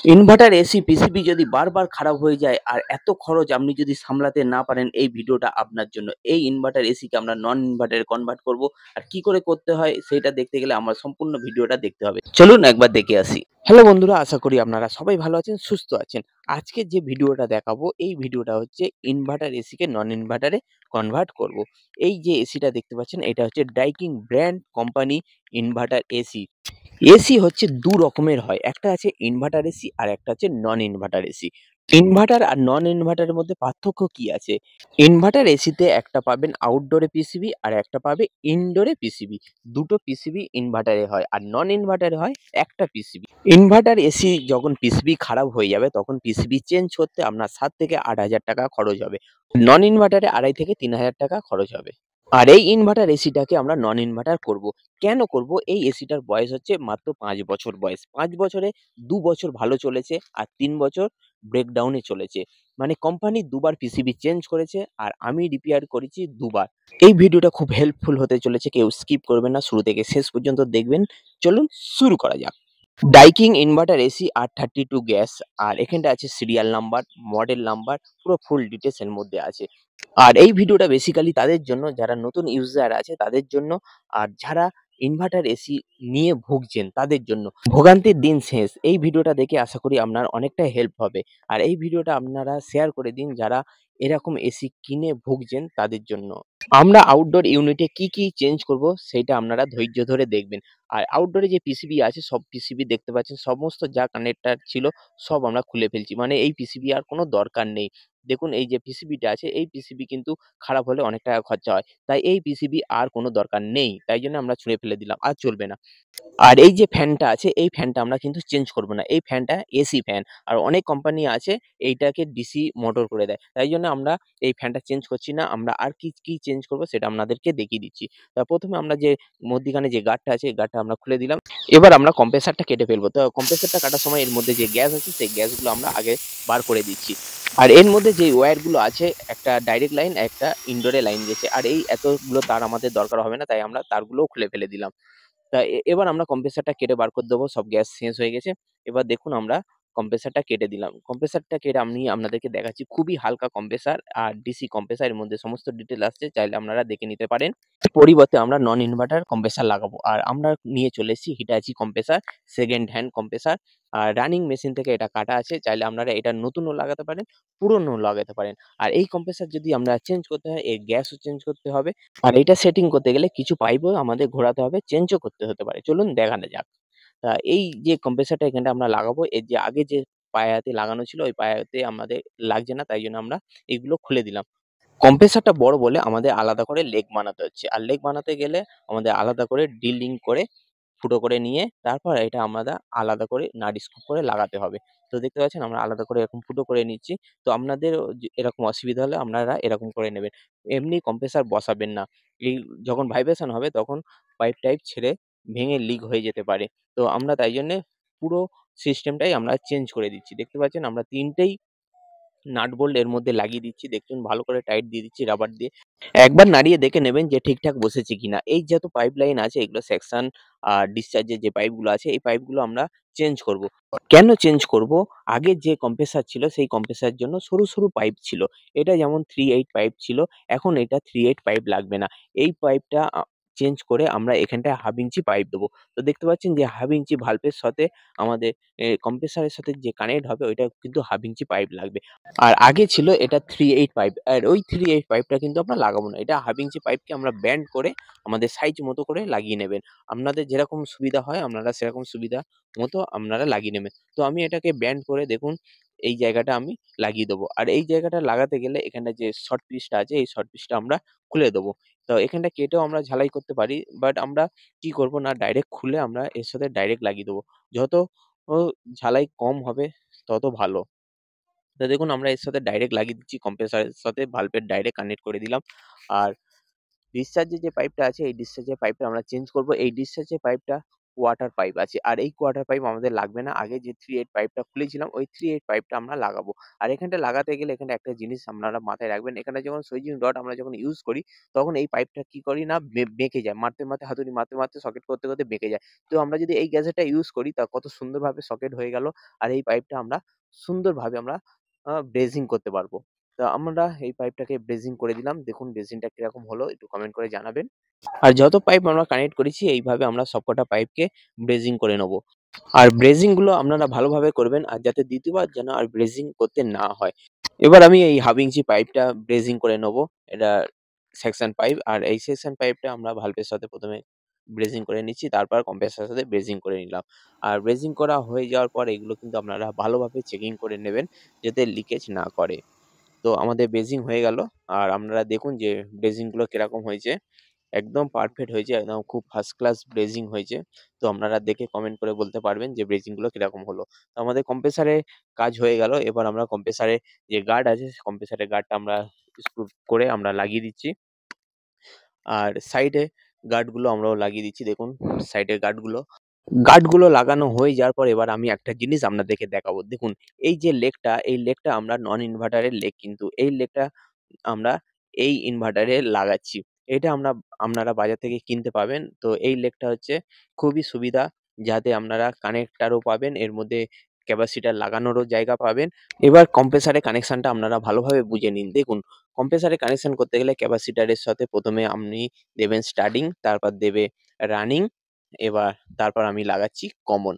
Inverter AC PCB যদি বারবার খারাপ হয়ে যায় আর এত খরচ আপনি যদি সামলাতে না পারেন, এই ভিডিওটা আপনার জন্য। এই ইনভার্টার এসিকে আমরা নন ইনভার্টারে কনভার্ট করব। আর কি করে করতে হয় সেটা দেখতে গেলে আমার সম্পূর্ণ ভিডিওটা দেখতে হবে। চলুন একবার দেখে আসি। হ্যালো বন্ধুরা, আশা করি আপনারা সবাই ভালো আছেন, সুস্থ আছেন। আজকে যে ভিডিওটা দেখাবো এই ভিডিওটা হচ্ছে ইনভার্টার এসিকে নন ইনভার্টারে কনভার্ট করব। এই যে এসিটা দেখতে পাচ্ছেন এটা হচ্ছে ডাইকিং brand company inverter AC. AC হচ্ছে ২ রকমের হয়। একটা আছে ইনভার্টার এসি আর একটা হচ্ছে নন ইনভার্টার এসি। ইনভার্টার আর নন ইনভার্টারের মধ্যে পার্থক্য কি আছে? ইনভার্টার এসিতে একটা পাবেন আউটডোরে পিসিবি আর একটা পাবে ইনডোরে পিসিবি। দুটো পিসিবি ইনভার্টারে হয় আর নন ইনভার্টারে হয় একটা পিসিবি। ইনভার্টার এসি যখন পিসিবি খারাপ হয়ে যাবে তখন পিসিবি চেঞ্জ করতে আপনার ৭ থেকে ৮,০০০ টাকা খরচ হবে। নন ইনভার্টারে ২,৫০০ থেকে ৩,০০০ টাকা খরচ হবে। আর এই ইনভার্টার এসিটাকে আমরা নন ইনভার্টার করব। কেন করব? এই এসিটার বয়স হচ্ছে মাত্র ৫ বছর বয়স। ৫ বছরে ২ বছর ভালো চলেছে আর ৩ বছর ব্রেকডাউনে চলেছে। মানে কোম্পানি ২ বার পিসিবি চেঞ্জ করেছে আর আমি রিপেয়ার করেছি ২ বার। এই ভিডিওটা খুব হেল্পফুল হতে চলেছে। কেউ স্কিপ করবেন না, শুরু থেকে শেষ পর্যন্ত দেখবেন। চলুন শুরু করা যাক। Daikin inverter AC R32 gas, আর এখানটা আছে সিরিয়াল নাম্বার, মডেল নাম্বার, পুরো ফুল ডিটেইলস এর মধ্যে আছে। আর এই ভিডিওটা বেসিক্যালি তাদের জন্য যারা নতুন ইউজার আছে তাদের জন্য, আর যারা ইনভার্টার এসি নিয়ে ভুগছেন তাদের জন্য। ভোগান্তির দিন শেষ। এই ভিডিওটা দেখে আশা করি আপনার অনেকটা হেল্প হবে। আর এই ভিডিওটা আপনারা শেয়ার করে দিন যারা এরকম এসি কিনে ভুগছেন তাদের জন্য। আমরা আউটডোর ইউনিটে কি চেঞ্জ করব সেইটা আপনারা ধৈর্য ধরে দেখবেন। আর আউটডোরে যে পিসিবি আছে সব পিসিবি দেখতে পাচ্ছেন, সমস্ত যা কানেক্টর ছিল সব আমরা খুলে ফেলছি। মানে এই পিসিবি আর কোনো দরকার নেই। দেখুন এই যে পিসিবিটা আছে এই পিসিবি কিন্তু খারাপ হলে অনেক টাকা খরচা হয়। তাই এই পিসিবি আর কোনো দরকার নেই। তাই জন্য আমরা ছুঁড়ে ফেলে দিলাম। আর চলবে না। আর এই যে ফ্যানটা আছে এই ফ্যানটা আমরা কিন্তু চেঞ্জ করব না। এই ফ্যানটা এসি ফ্যান। আর অনেক কোম্পানি আছে এইটাকে ডিসি মোটর করে দেয়। তাই জন্য আমরা এই ফ্যানটা চেঞ্জ করছি না। আমরা আর কি চেঞ্জ করব সেটা আপনাদেরকে দেখিয়ে দিচ্ছি। তা ১ম এ আমরা যে মধ্যিখানে যে গার্ডটা আছে এই গার্ডটা আমরা খুলে দিলাম। এবার আমরা কম্প্রেসারটা কেটে ফেলবো। তো কম্প্রেসারটা কাটার সময় এর মধ্যে যে গ্যাস আছে সেই গ্যাসগুলো আমরা আগে বার করে দিচ্ছি। আর এর মধ্যে যে ওয়্যারগুলো আছে একটা ডাইরেক্ট লাইন, একটা ইনডোরে লাইন গেছে। আর এই এতগুলো তার আমাদের দরকার হবে না, তাই আমরা তারগুলোও খুলে ফেলে দিলাম। তা এবার আমরা কম্প্রেসারটা কেটে বার করে দেবো। সব গ্যাস শেষ হয়ে গেছে। এবার দেখুন আমরা কম্প্রেসারটা কেটে দিলাম। কম্প্রেসারটা কেটে আমি আপনাদেরকে দেখাচ্ছি। খুবই হালকা কম্প্রেসার আর ডিসি কম্প্রেসার, এর মধ্যে সমস্ত ডিটেইল আসছে। চাইলে আপনারা দেখে নিতে পারেন। পরিবর্তে আমরা নন ইনভার্টার কম্প্রেসার লাগাবো। আর আমরা নিয়ে চলে এসেছি Hitachi compressor, second hand compressor. আর রানিং মেশিন থেকে এটা কাটা আছে। চাইলে আপনারা এটা নতুনও লাগাতে পারেন, পুরনোও লাগাতে পারেন। আর এই কম্প্রেসার যদি আমরা চেঞ্জ করতে হয় এর গ্যাসও চেঞ্জ করতে হবে। আর এটা সেটিং করতে গেলে কিছু পাইপও আমাদের ঘোরাতে হবে, চেঞ্জও করতে হতে পারে। চলুন দেখানো যাক। এই যে কম্প্রেসারটা এখানটা আমরা লাগাবো, এর যে আগে যে পায়াতে লাগানো ছিল ওই পায়াতে আমাদের লাগছে না, তাই জন্য আমরা এগুলো খুলে দিলাম। কম্প্রেসারটা বড় বলে আমাদের আলাদা করে লেগ বানাতে হচ্ছে। আর লেগ বানাতে গেলে আমাদের আলাদা করে ড্রিলিং করে ফুটো করে নিয়ে তারপর এটা আমরা আলাদা করে নাট স্ক্রু করে লাগাতে হবে। তো দেখতে পাচ্ছেন আমরা আলাদা করে এরকম ফুটো করে নিচ্ছি। তো আপনাদের এরকম অসুবিধা হলে আপনারা এরকম করে নেবেন। এমনি কম্প্রেসার বসাবেন না। এই যখন ভাইব্রেশন হবে তখন পাইপ টাইপ ছেড়ে ভেঙে লিক হয়ে যেতে পারে। তো আমরা তাই জন্যে পুরো সিস্টেমটাই আমরা চেঞ্জ করে দিচ্ছি। দেখতে পাচ্ছেন আমরা ৩ টেই নাট বোল্ট এর মধ্যে লাগিয়ে দিচ্ছি। দেখুন ভালো করে টাইট দিয়ে দিচ্ছি রাবার দিয়ে। একবার নাড়িয়ে দেখে নেবেন যে ঠিকঠাক বসেছে কিনা। এই যত পাইপ লাইন আছে এগুলো সেকশন আর ডিসচার্জের যে পাইপগুলো আছে এই পাইপগুলো আমরা চেঞ্জ করব। কেন চেঞ্জ করব? আগে যে কম্প্রেসার ছিল সেই কম্প্রেসারের জন্য সরু পাইপ ছিল। এটা যেমন 3/8 পাইপ ছিল, এখন এটা 3/8 পাইপ লাগবে না। এই পাইপটা চেঞ্জ করে আমরা এখানটায় 1/2 ইঞ্চি পাইপ দেবো। তো দেখতে পাচ্ছেন যে 1/2 ইঞ্চি ভাল্বের সাথে আমাদের কম্প্রেসারের সাথে যে কানেক্ট হবে ওইটা কিন্তু 1/2 ইঞ্চি পাইপ লাগবে। আর আগে ছিল এটা 3/8 পাইপ। আর ওই 3/8 পাইপটা কিন্তু আমরা লাগাবো না। এটা 1/2 ইঞ্চি পাইপকে আমরা ব্যান্ড করে আমাদের সাইজ মতো করে লাগিয়ে নেবেন। আপনাদের যেরকম সুবিধা হয় আপনারা সেরকম সুবিধা মতো আপনারা লাগিয়ে নেবেন। তো আমি এটাকে ব্যান্ড করে দেখুন এই জায়গাটা আমি লাগিয়ে দেবো। আর এই জায়গাটা লাগাতে গেলে এখানটা যে শর্ট পিসটা আছে এই শর্ট পিসটা আমরা খুলে দেবো। তো এখানটা কেটেও আমরা ঝালাই করতে পারি। বাট আমরা কি করব না ডাইরেক্ট খুলে আমরা এর সাথে ডাইরেক্ট লাগিয়ে দেবো। যত ও ঝালাই কম হবে তত ভালো। তো দেখুন আমরা এর সাথে ডাইরেক্ট লাগিয়ে দিচ্ছি, কম্প্রেসারের সাথে ভালভের ডাইরেক্ট কানেক্ট করে দিলাম। আর ডিসচার্জের যে পাইপটা আছে এই ডিসচার্জের পাইপটা আমরা চেঞ্জ করব। এই ডিসচার্জের পাইপটা ওয়াটার পাইপ আছে। আর এই ওয়াটার পাইপ আমাদের লাগবে না। আগে যে 3/8 পাইপটা খুলেছিলাম ওই 3/8 পাইপটা আমরা লাগাবো। আর এখানটা লাগাতে গেলে এখানে একটা জিনিস আপনারা মাথায় রাখবেন। এখানে যখন সুইচিং রড আমরা যখন ইউজ করি তখন এই পাইপটা কি করি না বেঁকে যায়। মারতে হাতুড়ি মারতে সকেট করতে বেঁকে যায়। তো আমরা যদি এই গ্যাজেটটা ইউজ করি তা কত সুন্দরভাবে সকেট হয়ে গেল। আর এই পাইপটা আমরা সুন্দরভাবে আমরা ব্রেজিং করতে পারবো। তো আমরা এই পাইপটাকে ব্রেজিং করে দিলাম। দেখুন ব্রেজিংটা কিরকম হলো একটু কমেন্ট করে জানাবেন। আর যত পাইপ আমরা কানেক্ট করেছি এইভাবে আমরা সবকটা পাইপকে ব্রেজিং করে নেব। আর ব্রেজিং গুলো আপনারা ভালোভাবে করবেন আর যাতে দ্বিতীয়বার যেন আর ব্রেজিং করতে না হয়। এবার আমি এই 1/2 ইঞ্চি পাইপটা ব্রেজিং করে নেব। এটা সেকশন পাইপ আর এই সেকশন পাইপটা আমরা ভালভের সাথে প্রথমে ব্রেজিং করে নিচ্ছি, তারপর কম্প্রেসারের সাথে ব্রেজিং করে নিলাম। আর ব্রেজিং করা হয়ে যাওয়ার পর এগুলো কিন্তু আপনারা ভালোভাবে চেকিং করে নেবেন যাতে লিকেজ না করে। তো আমাদের ব্রেজিং হয়ে গেল। আর আপনারা দেখুন যে ব্রেজিং গুলো কিরকম হয়েছে। একদম পারফেক্ট হয়েছে, একদম খুব ফার্স্ট ক্লাস ব্রেজিং হয়েছে। তো আপনারা দেখে কমেন্ট করে বলতে পারবেন যে ব্রেজিং গুলো কিরকম হলো। তো আমাদের কম্প্রেসারে কাজ হয়ে গেল। এবার আমরা কম্প্রেসারে যে গার্ড আছে কম্প্রেসারের গার্ডটা আমরা স্ক্রু করে আমরা লাগিয়ে দিচ্ছি। আর সাইডে গার্ডগুলো আমরাও লাগিয়ে দিচ্ছি, দেখুন সাইডের গার্ডগুলো লাগানো হয়ে যাওয়ার পর এবার আমি একটা জিনিস আপনাদেরকে দেখাবো। দেখুন এই যে লেগটা, এই লেগটা আমরা নন ইনভার্টারের লেগ, কিন্তু এই লেগটা আমরা এই ইনভার্টারে লাগাচ্ছি। এটা আপনারা বাজার থেকে কিনতে পাবেন। তো এই লেগটা হচ্ছে খুবই সুবিধা, যাতে আপনারা কানেক্টরও পাবেন, এর মধ্যে ক্যাপাসিটর লাগানোরও জায়গা পাবেন। এবার কম্প্রেসারের কানেকশনটা আপনারা ভালোভাবে বুঝে নিন। দেখুন কম্প্রেসারে কানেকশন করতে গেলে ক্যাপাসিটরের সাথে প্রথমে আপনি দেবেন স্টার্টিং, তারপর দেবে রানিং, এবার তারপর আমি লাগাচ্ছি কমন।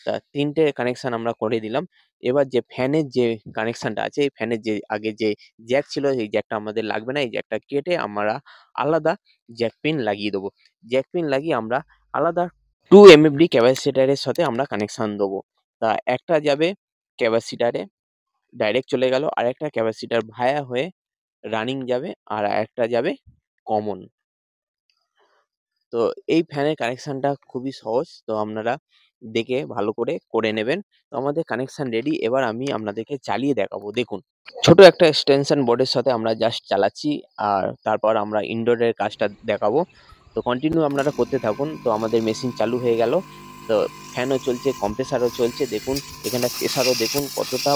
তা ৩ টে কানেকশন আমরা করে দিলাম। এবার যে ফ্যানের যে কানেকশনটা আছে, এই ফ্যানের যে আগে যে জ্যাক ছিল এই জ্যাকটা আমাদের লাগবে না। এই জ্যাকটা কেটে আমরা আলাদা জ্যাক পিন লাগিয়ে দেবো। জ্যাক পিন লাগিয়ে আমরা আলাদা 2 এমএফডি ক্যাপাসিটরের সাথে আমরা কানেকশন দেবো। তা একটা যাবে ক্যাপাসিটরে ডাইরেক্ট চলে গেল, আরেকটা ক্যাপাসিটর ভায়া হয়ে রানিং যাবে, আর আরেকটা যাবে কমন। তো এই ফ্যানের কানেকশনটা খুবই সহজ। তো আপনারা দেখে ভালো করে নেবেন। তো আমাদের কানেকশন রেডি। এবার আমি আপনাদেরকে চালিয়ে দেখাবো। দেখুন ছোট একটা এক্সটেনশন বোর্ডের সাথে আমরা জাস্ট চালাচ্ছি, আর তারপর আমরা ইনডোরের কাজটা দেখাবো। তো কন্টিনিউ আপনারা করতে থাকুন। তো আমাদের মেশিন চালু হয়ে গেল। তো ফ্যানও চলছে, কম্প্রেসারও চলছে। দেখুন এখানে প্রেসারও দেখুন কতটা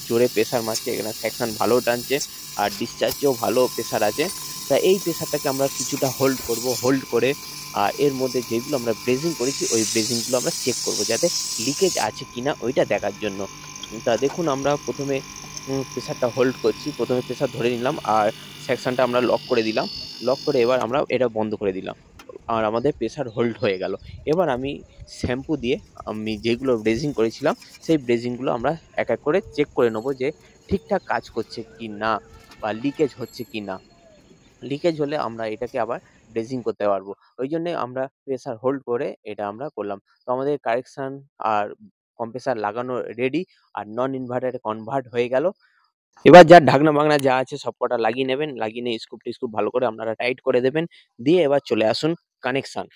জোরে প্রেসার মারছে। এখানে সেকশন ভালো টানছে আর ডিসচার্জেও ভালো প্রেসার আছে। তা এই প্রেসারটাকে আমরা কিছুটা হোল্ড করব। হোল্ড করে এর মধ্যে যেগুলো আমরা ব্রেজিং করেছি ওই ব্রেজিংগুলো আমরা চেক করব, যাতে লিকেজ আছে কিনা ওইটা দেখার জন্য। তা দেখুন আমরা প্রথমে প্রেসারটা হোল্ড করছি। প্রথমে প্রেসার ধরে নিলাম আর সেকশনটা আমরা লক করে দিলাম। লক করে এবার আমরা এটা বন্ধ করে দিলাম। আর আমাদের প্রেসার হোল্ড হয়ে গেল। এবার আমি শ্যাম্পু দিয়ে আমি যেগুলো ব্রেজিং করেছিলাম সেই ব্রেজিংগুলো আমরা এক এক করে চেক করে নেবো যে ঠিকঠাক কাজ করছে কি না বা লিকেজ হচ্ছে কি না। লিকেজ হলে আমরা এটাকে আবার ব্রেজিং করতে পারবো। ওই জন্যে আমরা প্রেসার হোল্ড করে এটা আমরা করলাম। তো আমাদের কারেকশন আর কম্প্রেসার লাগানো রেডি আর নন ইনভার্টারে কনভার্ট হয়ে গেল। এবার যার ঢাকনা-বাকনা যা আছে সবকটা লাগিয়ে নেবেন। লাগিয়ে নিয়ে স্ক্রু-টিস্ক্রু ভালো করে আপনারা টাইট করে দেবেন। দিয়ে এবার চলে আসুন কানেকশন।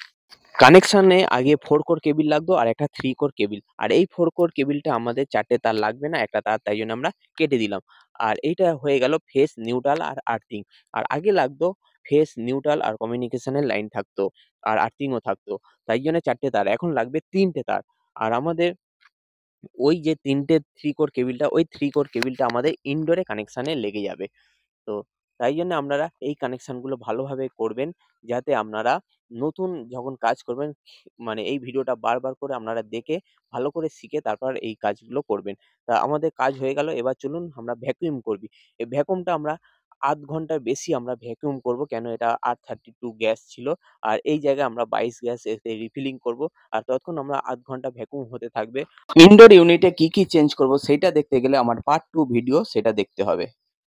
কানেকশনে আগে 4 কোর কেবল লাগতো আর একটা 3 কোর কেবল। আর এই 4 কোর কেবলটা আমাদের ৪ টে তার লাগবে না, একটা তার, তাই জন্য আমরা কেটে দিলাম। আর এইটা হয়ে গেল ফেজ, নিউট্রাল আর আর্থিং। আর আগে লাগতো ফেজ, নিউট্রাল আর কমিউনিকেশনের লাইন থাকতো আর আর্থিংও থাকতো। তাই জন্য ৪ টে তার, এখন লাগবে ৩ টে তার। আর আমাদের ওই যে ৩ টে 3 কোর কেবলটা, ওই 3 কোর কেবলটা আমাদের ইনডোরে কানেকশনে লেগে যাবে। তো তাই জন্য আপনারা এই কানেকশনগুলো ভালোভাবে করবেন, যাতে আপনারা নতুন যখন কাজ করবেন মানে এই ভিডিওটা বারবার করে আপনারা দেখে ভালো করে শিখে তারপর এই কাজগুলো করবেন। তা আমাদের কাজ হয়ে গেল। এবার চলুন আমরা ভ্যাকুয়াম করবি। এই ভ্যাকুয়ামটা আমরা ০.৫ ঘন্টার বেশি আমরা ভ্যাকুয়াম করব। কেন এটা R32 গ্যাস ছিল। আর এই জায়গায় আমরা ২২ গ্যাস এতে রিফিলিং করব। আর ততক্ষণ আমরা ০.৫ ঘন্টা ভ্যাকুয়াম হতে থাকবে। ইনডোর ইউনিটে কি চেঞ্জ করব সেইটা দেখতে গেলে আমার পার্ট 2 ভিডিও সেটা দেখতে হবে।